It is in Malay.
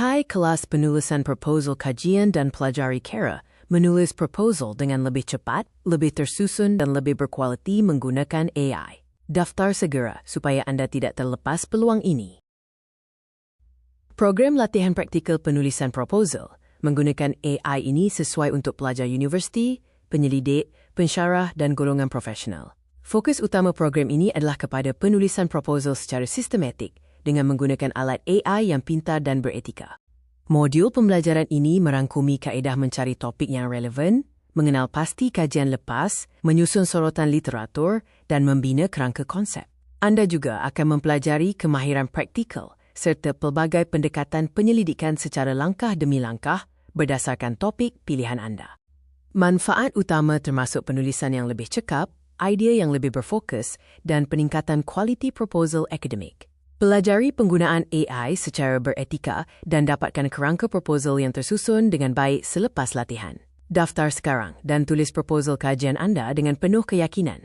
Pesertai kelas penulisan proposal kajian dan pelajari kera menulis proposal dengan lebih cepat, lebih tersusun dan lebih berkualiti menggunakan AI. Daftar segera supaya anda tidak terlepas peluang ini. Program latihan praktikal penulisan proposal menggunakan AI ini sesuai untuk pelajar universiti, penyelidik, pensyarah dan golongan profesional. Fokus utama program ini adalah kepada penulisan proposal secara sistematik dengan menggunakan alat AI yang pintar dan beretika. Modul pembelajaran ini merangkumi kaedah mencari topik yang relevan, mengenal pasti kajian lepas, menyusun sorotan literatur, dan membina kerangka konsep. Anda juga akan mempelajari kemahiran praktikal serta pelbagai pendekatan penyelidikan secara langkah demi langkah berdasarkan topik pilihan anda. Manfaat utama termasuk penulisan yang lebih cekap, idea yang lebih berfokus, dan peningkatan kualiti proposal akademik. Pelajari penggunaan AI secara beretika dan dapatkan kerangka proposal yang tersusun dengan baik selepas latihan. Daftar sekarang dan tulis proposal kajian anda dengan penuh keyakinan.